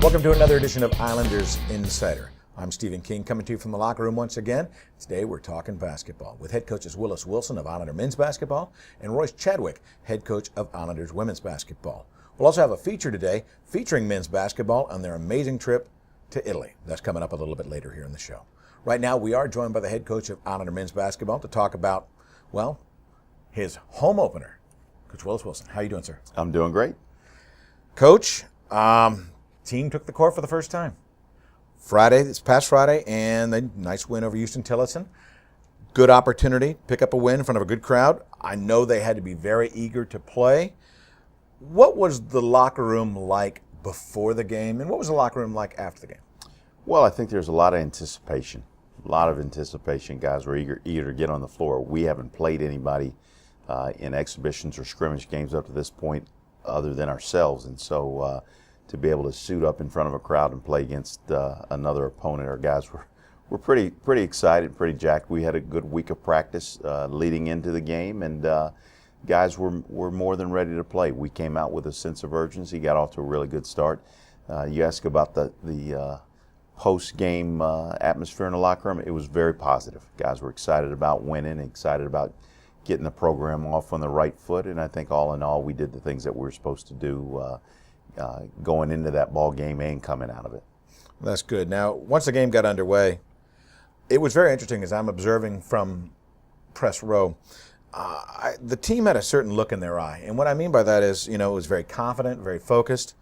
Welcome to another edition of Islanders Insider. I'm Stephen King, coming to you from the locker room once again. Today we're talking basketball with head coaches Willis Wilson of Islander men's basketball and Royce Chadwick, head coach of Islanders women's basketball. We'll also have a feature today featuring men's basketball on their amazing trip to Italy. That's coming up a little bit later here in the show. Right now we are joined by the head coach of Islander men's basketball to talk about, well, his home opener. Coach Willis Wilson, how are you doing, sir? I'm doing great. Coach, team took the court for the first time. This past Friday, and a nice win over Houston Tillotson. Good opportunity, pick up a win in front of a good crowd. I know they had to be very eager to play. What was the locker room like before the game, and what was the locker room like after the game? Well, I think there's a lot of anticipation. Guys were eager to get on the floor. We haven't played anybody in exhibitions or scrimmage games up to this point other than ourselves, and so to be able to suit up in front of a crowd and play against another opponent, our guys were pretty excited, pretty jacked. We had a good week of practice leading into the game, and guys were more than ready to play. We came out with a sense of urgency, got off to a really good start. You ask about the post-game atmosphere in the locker room. It was very positive. Guys were excited about winning, excited about getting the program off on the right foot, and I think all in all we did the things that we were supposed to do going into that ball game and coming out of it. That's good. Now, once the game got underway, it was very interesting as I'm observing from press row. The team had a certain look in their eye, and what I mean by that is, it was very confident, very focused.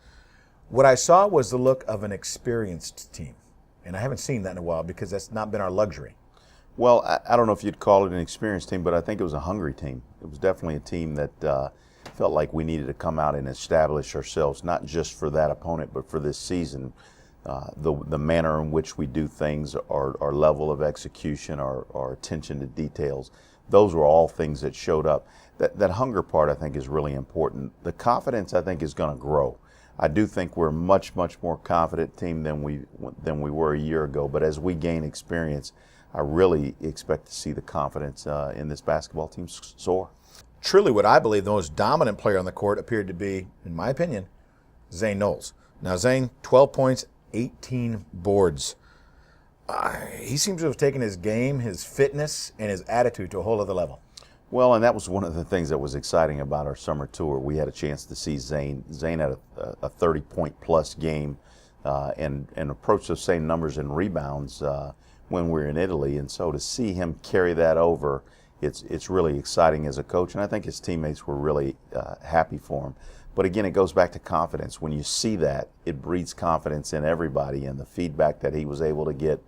What I saw was the look of an experienced team, and I haven't seen that in a while because that's not been our luxury. Well, I don't know if you'd call it an experienced team, but I think it was a hungry team. It was definitely a team that felt like we needed to come out and establish ourselves, not just for that opponent, but for this season. The manner in which we do things, our level of execution, our attention to details, those were all things that showed up. That hunger part, I think, is really important. The confidence, I think, is going to grow. I do think we're a much more confident team than we were a year ago, but as we gain experience, I really expect to see the confidence in this basketball team soar. Truly what I believe the most dominant player on the court appeared to be, in my opinion, Zane Knowles. Now, Zane, 12 points, 18 boards. He seems to have taken his game, his fitness, and his attitude to a whole other level. Well, and that was one of the things that was exciting about our summer tour. We had a chance to see Zane. Zane had a 30-point-plus game and approached those same numbers in rebounds when we were in Italy. And so to see him carry that over, it's really exciting as a coach. And I think his teammates were really happy for him. But again, it goes back to confidence. When you see that, it breeds confidence in everybody. And the feedback that he was able to get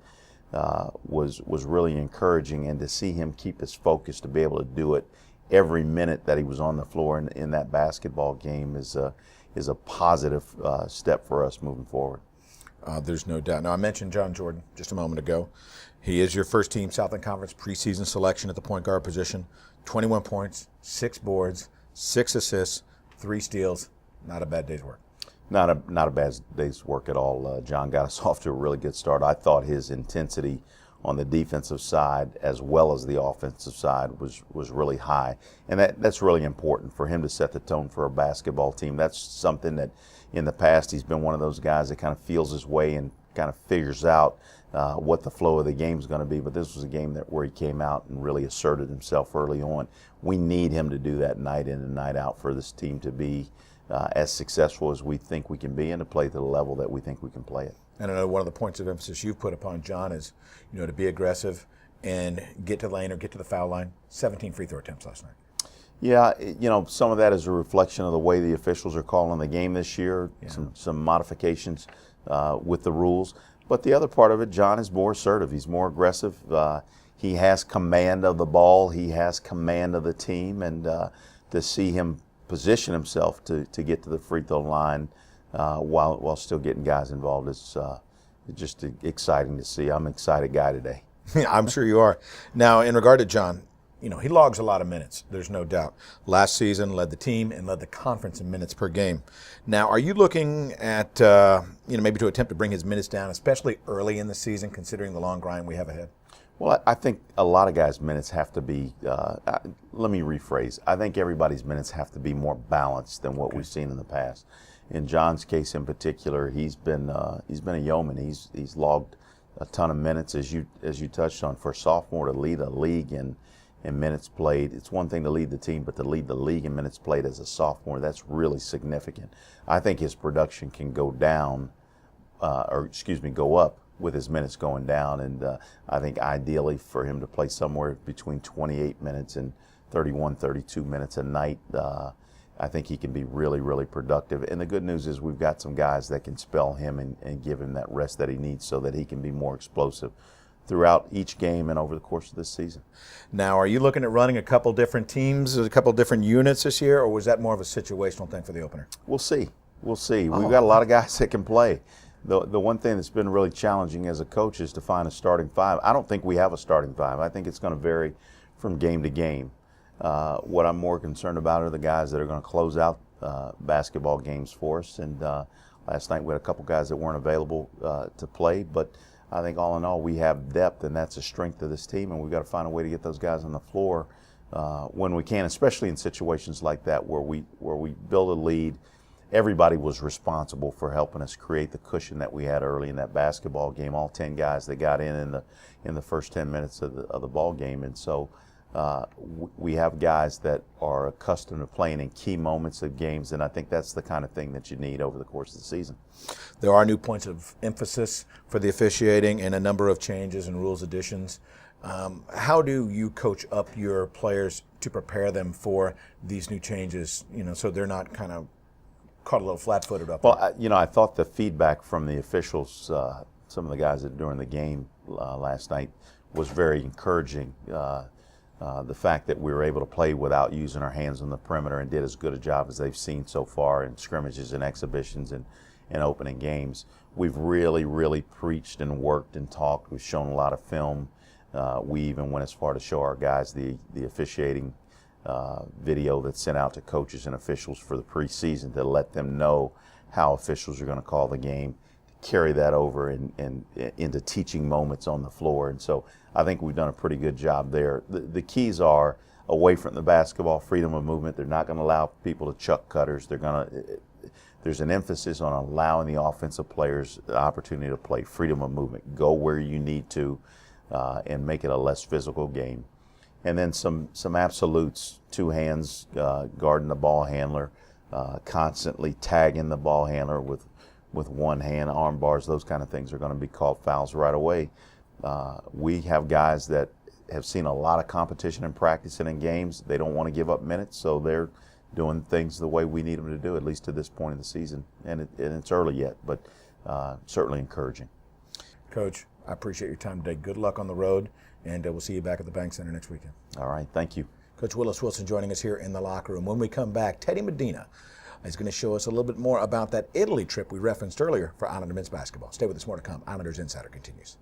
was really encouraging, and to see him keep his focus to be able to do it every minute that he was on the floor in that basketball game is a positive step for us moving forward. There's no doubt. Now, I mentioned John Jordan just a moment ago. He is your first team Southland Conference preseason selection at the point guard position. 21 points, 6 boards, 6 assists, 3 steals. Not a bad day's work. Not a bad day's work at all. John got us off to a really good start. I thought his intensity on the defensive side as well as the offensive side was really high. And that's really important for him to set the tone for a basketball team. That's something that in the past he's been one of those guys that kind of feels his way and kind of figures out what the flow of the game is going to be. But this was a game where he came out and really asserted himself early on. We need him to do that night in and night out for this team to be as successful as we think we can be and to play to the level that we think we can play it. And I know one of the points of emphasis you've put upon John is, to be aggressive and get to the lane or get to the foul line. 17 free throw attempts last night. Yeah, some of that is a reflection of the way the officials are calling the game this year, some modifications with the rules. But the other part of it, John is more assertive. He's more aggressive. He has command of the ball. He has command of the team. And to see him position himself to get to the free throw line while still getting guys involved is just exciting to see. I'm an excited guy today. I'm sure you are. Now, in regard to John, he logs a lot of minutes, there's no doubt. Last season led the team and led the conference in minutes per game. Now, are you looking at, maybe to attempt to bring his minutes down, especially early in the season, considering the long grind we have ahead? Well, I think a lot of guys' minutes have to be, let me rephrase, I think everybody's minutes have to be more balanced than what we've seen in the past. In John's case in particular, he's been a yeoman. He's logged a ton of minutes, as you touched on. For a sophomore to lead a league in minutes played, it's one thing to lead the team, but to lead the league in minutes played as a sophomore, that's really significant. I think his production can go down, go up with his minutes going down, and I think ideally for him to play somewhere between 28 minutes and 31, 32 minutes a night, I think he can be really, really productive. And the good news is we've got some guys that can spell him and give him that rest that he needs so that he can be more explosive throughout each game and over the course of this season. Now, are you looking at running a couple different teams, a couple different units this year, or was that more of a situational thing for the opener? We'll see. We'll see. We've got a lot of guys that can play. The one thing that's been really challenging as a coach is to find a starting five. I don't think we have a starting five. I think it's going to vary from game to game. What I'm more concerned about are the guys that are going to close out basketball games for us. And last night we had a couple guys that weren't available to play, but I think all in all we have depth, and that's a strength of this team, and we've got to find a way to get those guys on the floor when we can, especially in situations like that where we build a lead. Everybody was responsible for helping us create the cushion that we had early in that basketball game. All 10 guys that got in the first 10 minutes of the ball game, and so we have guys that are accustomed to playing in key moments of games, and I think that's the kind of thing that you need over the course of the season. There are new points of emphasis for the officiating and a number of changes and rules additions. How do you coach up your players to prepare them for these new changes, so they're not kind of caught a little flat-footed up? Well, I thought the feedback from the officials, some of the guys that during the game last night, was very encouraging. The fact that we were able to play without using our hands on the perimeter and did as good a job as they've seen so far in scrimmages and exhibitions and opening games. We've really, really preached and worked and talked. We've shown a lot of film. We even went as far to show our guys the officiating video that's sent out to coaches and officials for the preseason to let them know how officials are going to call the game, carry that over and into teaching moments on the floor. And so I think we've done a pretty good job there. The keys are away from the basketball, freedom of movement. They're not going to allow people to chuck cutters. There's an emphasis on allowing the offensive players the opportunity to play, freedom of movement, go where you need to, and make it a less physical game. And then some absolutes, two hands guarding the ball handler, constantly tagging the ball handler with one hand, arm bars, those kind of things are going to be called fouls right away. We have guys that have seen a lot of competition in practice and in games. They don't want to give up minutes, so they're doing things the way we need them to do, at least to this point in the season. And it's early yet, but certainly encouraging. Coach, I appreciate your time today. Good luck on the road, and we'll see you back at the Bank Center next weekend. All right, thank you. Coach Willis Wilson joining us here in the locker room. When we come back, Teddy Medina is going to show us a little bit more about that Italy trip we referenced earlier for Islander men's basketball. Stay with us, more to come. Islanders Insider continues.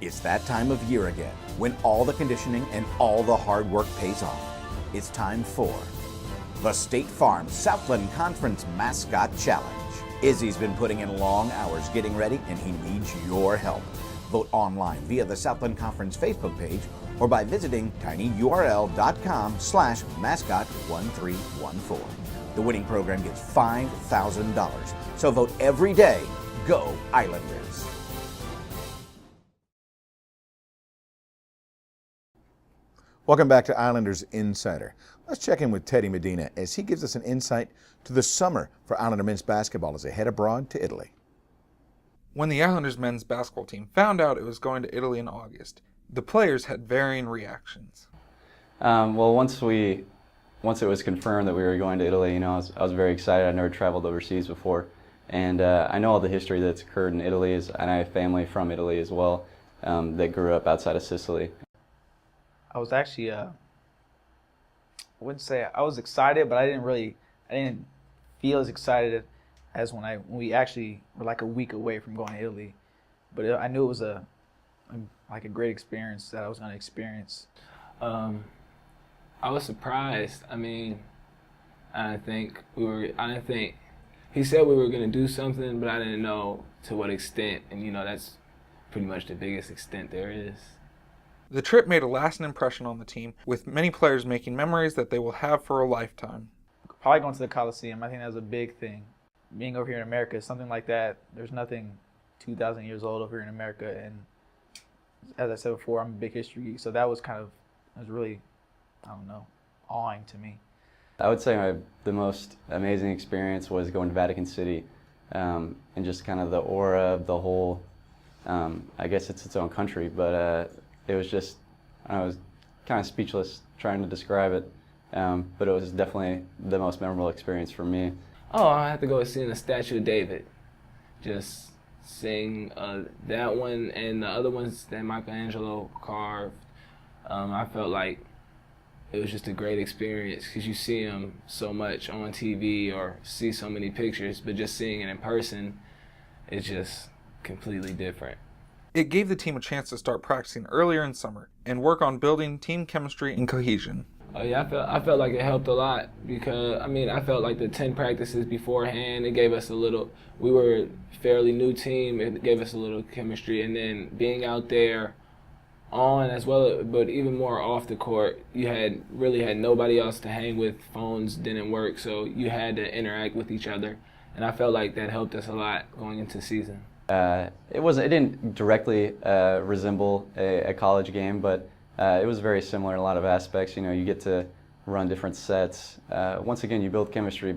It's that time of year again when all the conditioning and all the hard work pays off. It's time for the State Farm Southland Conference Mascot Challenge. Izzy's been putting in long hours getting ready, and he needs your help. Vote online via the Southland Conference Facebook page or by visiting tinyurl.com/mascot1314. The winning program gets $5,000. So vote every day. Go Islanders. Welcome back to Islanders Insider. Let's check in with Teddy Medina as he gives us an insight to the summer for Islander men's basketball as they head abroad to Italy. When the Islanders men's basketball team found out it was going to Italy in August, the players had varying reactions. Well, once it was confirmed that we were going to Italy, I was very excited. I'd never traveled overseas before, and I know all the history that's occurred in Italy, and I have family from Italy as well that grew up outside of Sicily. I was actually, I wouldn't say I was excited, but I didn't feel as excited as when we actually were like a week away from going to Italy. But I knew it was a great experience that I was going to experience. I was surprised. I didn't think he said we were going to do something, but I didn't know to what extent, and you know that's pretty much the biggest extent there is. The trip made a lasting impression on the team, with many players making memories that they will have for a lifetime. Probably going to the Coliseum. I think that's a big thing. Being over here in America, something like that, there's nothing 2,000 years old over here in America. And as I said before, I'm a big history geek, so that was really, I don't know, awing to me. I would say the most amazing experience was going to Vatican City, and just kind of the aura of the whole, I guess it's its own country, but it was just, I was kind of speechless trying to describe it, but it was definitely the most memorable experience for me. Oh, I had to go see the Statue of David. Just seeing that one and the other ones that Michelangelo carved. I felt like it was just a great experience because you see him so much on TV or see so many pictures, but just seeing it in person, it's just completely different. It gave the team a chance to start practicing earlier in summer and work on building team chemistry and cohesion. Oh yeah, I felt like it helped a lot because, I felt like the 10 practices beforehand, it gave us we were a fairly new team, it gave us a little chemistry, and then being out there on as well, but even more off the court, you really had nobody else to hang with, phones didn't work, so you had to interact with each other, and I felt like that helped us a lot going into season. It didn't directly resemble a college game, but it was very similar in a lot of aspects. You know, you get to run different sets. Once again, you build chemistry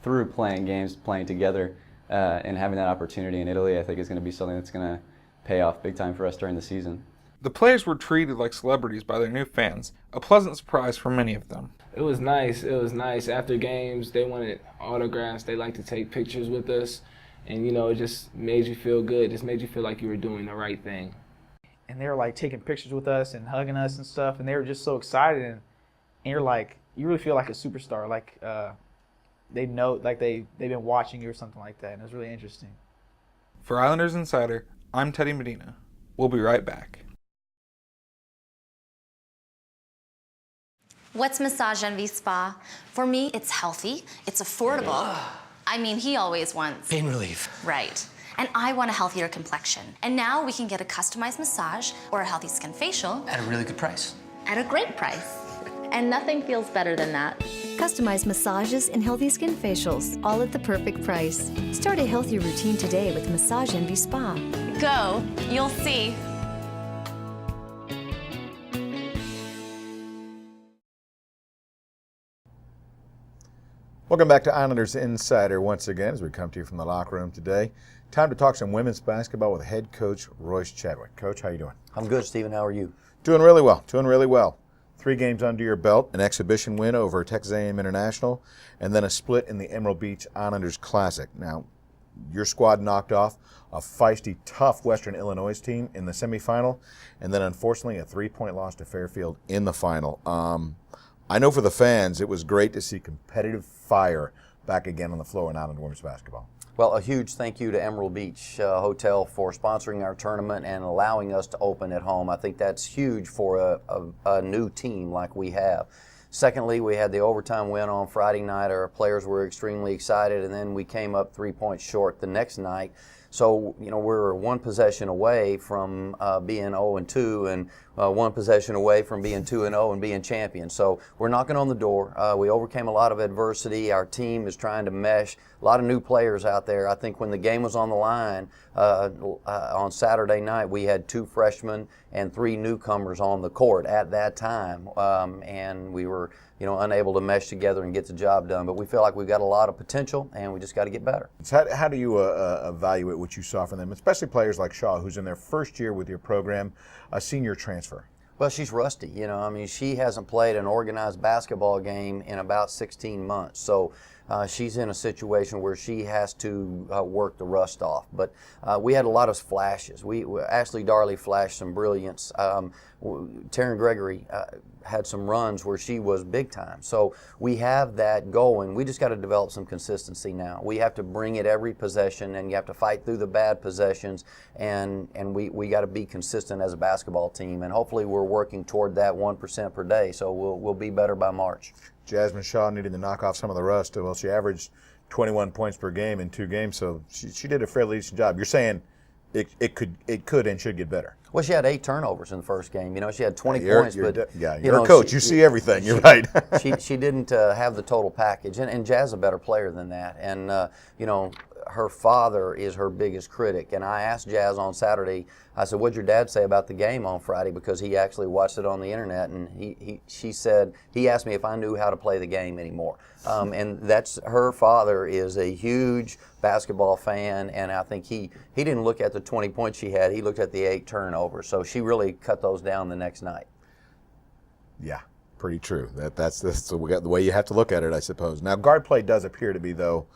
through playing games, playing together, and having that opportunity in Italy, I think is going to be something that's going to pay off big time for us during the season. The players were treated like celebrities by their new fans, a pleasant surprise for many of them. It was nice. It was nice. After games, they wanted autographs. They liked to take pictures with us. And, you know, it just made you feel good. It just made you feel like you were doing the right thing. And they were like taking pictures with us and hugging us and stuff, and they were just so excited. And you're like, you really feel like a superstar. Like they know, like they've been watching you or something like that. And it was really interesting. For Islanders Insider, I'm Teddy Medina. We'll be right back. What's Massage Envy Spa? For me, it's healthy, it's affordable. I mean, he always wants pain relief. Right. And I want a healthier complexion. And now we can get a customized massage or a healthy skin facial. At a really good price. At a great price. And nothing feels better than that. Customized massages and healthy skin facials, all at the perfect price. Start a healthy routine today with Massage Envy Spa. Go, you'll see. Welcome back to Islanders Insider once again as we come to you from the locker room today. Time to talk some women's basketball with head coach Royce Chadwick. Coach, how you doing? I'm good, Stephen. How are you? Doing really well. 3 games under your belt, an exhibition win over Texas A&M International, and then a split in the Emerald Beach Islanders Classic. Now, your squad knocked off a feisty, tough Western Illinois team in the semifinal, and then unfortunately a 3-point loss to Fairfield in the final. I know for the fans, it was great to see competitive fire back again on the floor in Island women's basketball. Well, a huge thank you to Emerald Beach Hotel for sponsoring our tournament and allowing us to open at home. I think that's huge for a new team like we have. Secondly, we had the overtime win on Friday night. Our players were extremely excited, and then we came up 3 points short the next night. So, you know, we're 1 possession away from being 0-2 and 1 possession away from being 2-0 and being champions. So we're knocking on the door. We overcame a lot of adversity. Our team is trying to mesh. A lot of new players out there. I think when the game was on the line on Saturday night, we had 2 freshmen and 3 newcomers on the court at that time. And we were, you know, unable to mesh together and get the job done. But we feel like we've got a lot of potential, and we just got to get better. So how do you evaluate what you saw from them, especially players like Shaw, who's in their first year with your program, a senior transfer? Well, she's rusty. You know, I mean, she hasn't played an organized basketball game in about 16 months. So she's in a situation where she has to work the rust off. But we had a lot of flashes. Ashley Darley flashed some brilliance. Taryn Gregory had some runs where she was big time. So we have that going. We just got to develop some consistency now. We have to bring it every possession, and you have to fight through the bad possessions, and we got to be consistent as a basketball team. And hopefully we're working toward that 1% per day. So we'll be better by March. Jasmine Shaw needed to knock off some of the rust. Well, she averaged 21 points per game in 2 games, so she did a fairly decent job. You're saying it could and should get better. Well, she had 8 turnovers in the first game. You know, she had 20 points, but you're a coach. You see everything. You're right. she didn't have the total package, and Jazz is a better player than that. And you know, her father is her biggest critic. And I asked Jazz on Saturday, I said, "What'd your dad say about the game on Friday?" Because he actually watched it on the internet, and she said he asked me if I knew how to play the game anymore. And that's her father is a huge basketball fan, and I think he didn't look at the 20 points she had. He looked at the 8 turnovers. So she really cut those down the next night. Yeah, pretty true. That's the way you have to look at it, I suppose. Now, guard play does appear to be, though,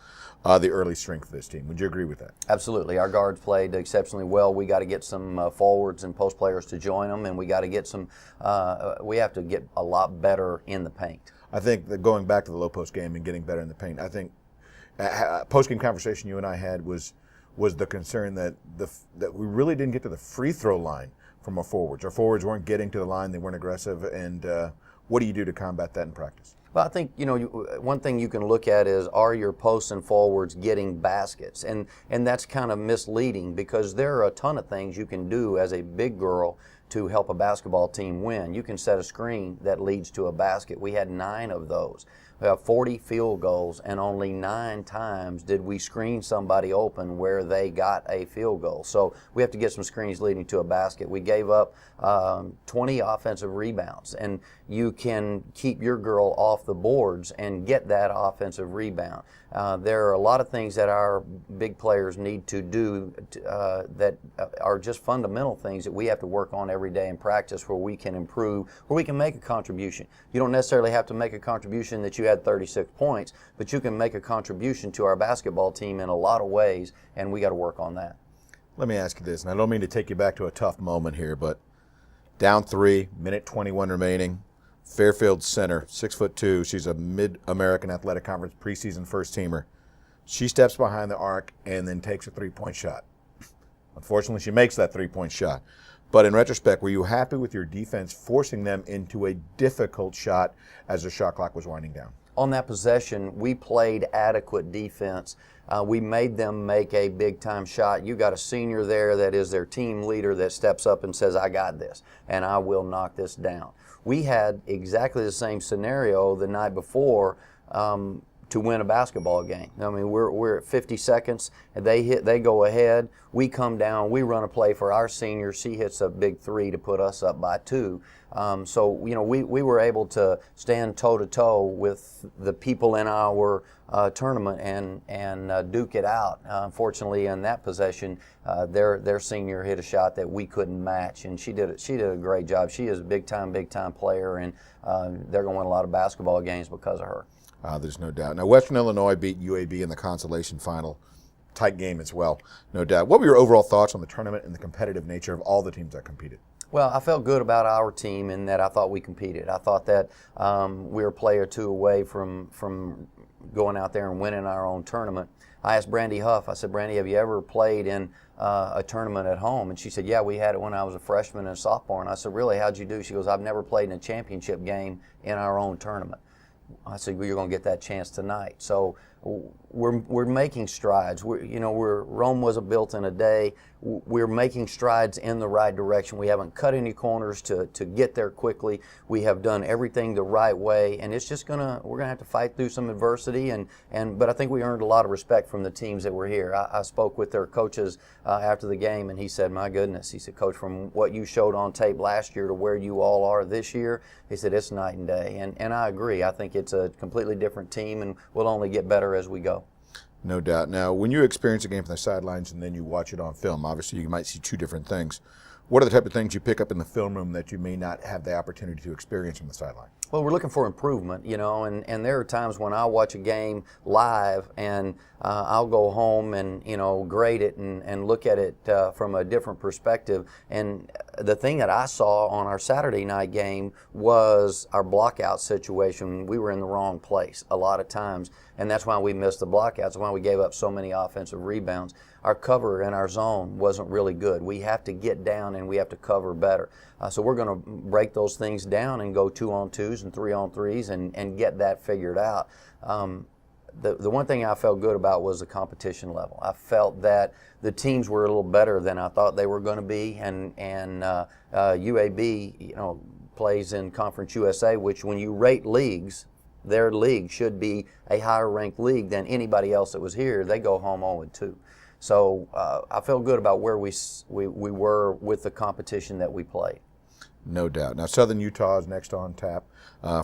the early strength of this team. Would you agree with that? Absolutely. Our guards played exceptionally well. We got to get some forwards and post players to join them, and we got to get some. We have to get a lot better in the paint. I think that going back to the low post game and getting better in the paint, I think post game conversation you and I had was the concern that we really didn't get to the free throw line from our forwards. Our forwards weren't getting to the line; they weren't aggressive. And what do you do to combat that in practice? Well, I think, you know, one thing you can look at is, are your posts and forwards getting baskets? And that's kind of misleading, because there are a ton of things you can do as a big girl to help a basketball team win. You can set a screen that leads to a basket. We had 9 of those. We have 40 field goals, and only 9 times did we screen somebody open where they got a field goal. So we have to get some screens leading to a basket. We gave up 20 offensive rebounds, and you can keep your girl off the boards and get that offensive rebound. There are a lot of things that our big players need to do that are just fundamental things that we have to work on every day in practice, where we can improve, where we can make a contribution. You don't necessarily have to make a contribution that you had 36 points, but you can make a contribution to our basketball team in a lot of ways, and we got to work on that. Let me ask you this, and I don't mean to take you back to a tough moment here, but down 3, minute 21 remaining, Fairfield center, 6'2". She's a Mid-American Athletic Conference preseason first-teamer. She steps behind the arc and then takes a 3-point shot. Unfortunately, she makes that 3-point shot. But in retrospect, were you happy with your defense forcing them into a difficult shot as the shot clock was winding down? On that possession, we played adequate defense. We made them make a big-time shot. You got a senior there that is their team leader that steps up and says, "I got this, and I will knock this down." We had exactly the same scenario the night before to win a basketball game. I mean, we're at 50 seconds, and they go ahead. We come down, we run a play for our senior. She hits a big 3 to put us up by 2. So, you know, we were able to stand toe-to-toe with the people in our tournament and duke it out. Unfortunately, in that possession, their senior hit a shot that we couldn't match, and she did a great job. She is a big-time player, and they're going to win a lot of basketball games because of her. There's no doubt. Now, Western Illinois beat UAB in the consolation final. Tight game as well, no doubt. What were your overall thoughts on the tournament and the competitive nature of all the teams that competed? Well, I felt good about our team in that I thought we competed. I thought that we were a play or 2 away from going out there and winning our own tournament. I asked Brandy Huff, I said, "Brandy, have you ever played in a tournament at home?" And she said, "Yeah, we had it when I was a freshman and a sophomore." And I said, "Really, how'd you do?" She goes, "I've never played in a championship game in our own tournament." I said, "Well, you're going to get that chance tonight." So we're making strides. Rome wasn't built in a day. We're making strides in the right direction. We haven't cut any corners to get there quickly. We have done everything the right way, and it's just we're gonna have to fight through some adversity. But I think we earned a lot of respect from the teams that were here. I spoke with their coaches after the game, and he said, "My goodness," he said, "Coach, from what you showed on tape last year to where you all are this year," he said, "it's night and day." And I agree. I think it's a completely different team, and we'll only get better as we go. No doubt. Now, when you experience a game from the sidelines and then you watch it on film, obviously you might see 2 different things. What are the type of things you pick up in the film room that you may not have the opportunity to experience from the sideline? Well, we're looking for improvement, and there are times when I'll watch a game live and I'll go home and, grade it and look at it from a different perspective. And the thing that I saw on our Saturday night game was our blockout situation. We were in the wrong place a lot of times, and that's why we missed the blockouts, why we gave up so many offensive rebounds. Our cover in our zone wasn't really good. We have to get down and we have to cover better. So we're going to break those things down and go 2-on-2s and 3-on-3s and get that figured out. the one thing I felt good about was the competition level. I felt that the teams were a little better than I thought they were going to be, and UAB, plays in Conference USA, which when you rate leagues, their league should be a higher ranked league than anybody else that was here. They go home 0-2. So I feel good about where we were with the competition that we played. No doubt. Now, Southern Utah is next on tap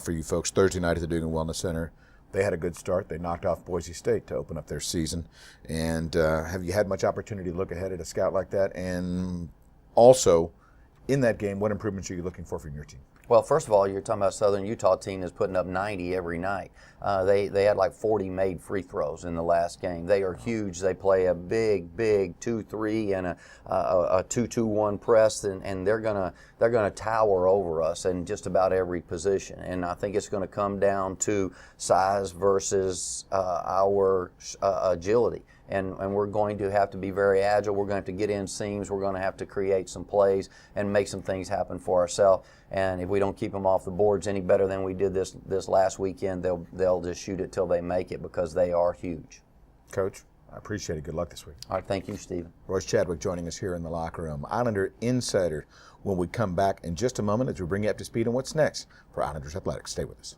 for you folks Thursday night at the Dugan Wellness Center. They had a good start. They knocked off Boise State to open up their season. And have you had much opportunity to look ahead at a scout like that? And also, in that game, what improvements are you looking for from your team? Well, first of all, you're talking about Southern Utah team is putting up 90 every night. They had like 40 made free throws in the last game. They are huge. They play a big 2-3 and a 2-2-1 press, and they're gonna tower over us in just about every position. And I think it's going to come down to size versus our agility. And we're going to have to be very agile. We're going to have to get in seams. We're going to have to create some plays and make some things happen for ourselves. And if we don't keep them off the boards any better than we did this last weekend, they'll just shoot it till they make it, because they are huge. Coach, I appreciate it. Good luck this week. All right, thank you, Stephen. Royce Chadwick joining us here in the locker room. Islander Insider when we come back in just a moment as we bring you up to speed on what's next for Islanders Athletics. Stay with us.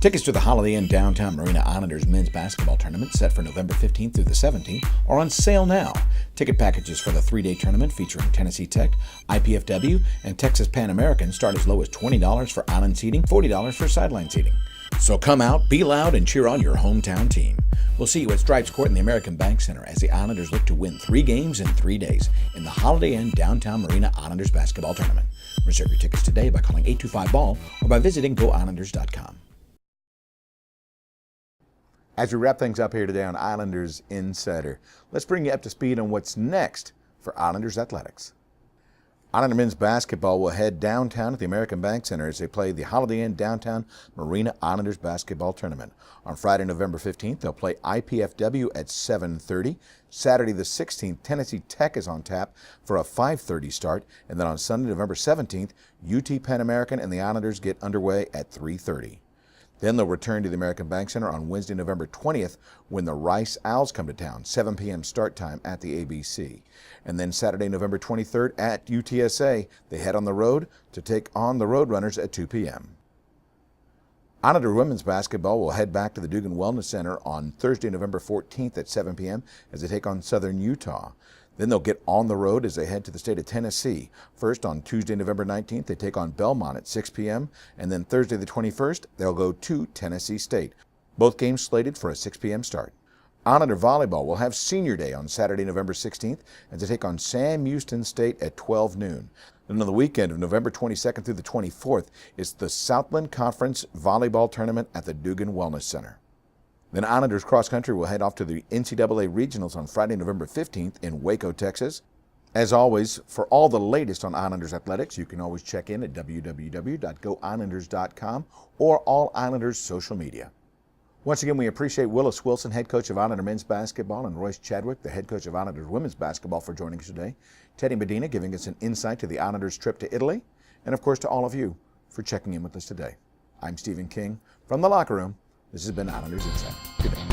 Tickets to the Holiday Inn Downtown Marina Islanders men's basketball tournament set for November 15th through the 17th are on sale now. Ticket packages for the 3-day tournament featuring Tennessee Tech, IPFW, and Texas Pan American start as low as $20 for island seating, $40 for sideline seating. So come out, be loud, and cheer on your hometown team. We'll see you at Stripes Court in the American Bank Center as the Islanders look to win 3 games in 3 days in the Holiday Inn Downtown Marina Islanders basketball tournament. Reserve your tickets today by calling 825-BALL or by visiting GoIslanders.com. As we wrap things up here today on Islanders Insider, let's bring you up to speed on what's next for Islanders Athletics. Islander men's basketball will head downtown at the American Bank Center as they play the Holiday Inn Downtown Marina Islanders basketball tournament. On Friday, November 15th, they'll play IPFW at 7:30. Saturday the 16th, Tennessee Tech is on tap for a 5:30 start. And then on Sunday, November 17th, UT Pan American and the Islanders get underway at 3:30. Then they'll return to the American Bank Center on Wednesday, November 20th, when the Rice Owls come to town, 7 p.m. start time at the ABC. And then Saturday, November 23rd at UTSA, they head on the road to take on the Roadrunners at 2 p.m. Islander women's basketball will head back to the Dugan Wellness Center on Thursday, November 14th at 7 p.m. as they take on Southern Utah. Then they'll get on the road as they head to the state of Tennessee. First, on Tuesday, November 19th, they take on Belmont at 6 p.m. And then Thursday, the 21st, they'll go to Tennessee State. Both games slated for a 6 p.m. start. Islander volleyball will have Senior Day on Saturday, November 16th, as they take on Sam Houston State at 12 noon. Then on the weekend of November 22nd through the 24th, it's the Southland Conference Volleyball Tournament at the Dugan Wellness Center. Then Islanders cross country will head off to the NCAA Regionals on Friday, November 15th in Waco, Texas. As always, for all the latest on Islanders athletics, you can always check in at www.goislanders.com or all Islanders social media. Once again, we appreciate Willis Wilson, head coach of Islander men's basketball, and Royce Chadwick, the head coach of Islanders women's basketball, for joining us today. Teddy Medina giving us an insight to the Islanders' trip to Italy, and of course to all of you for checking in with us today. I'm Stephen King from the locker room. This has been Islanders Insight. Good day.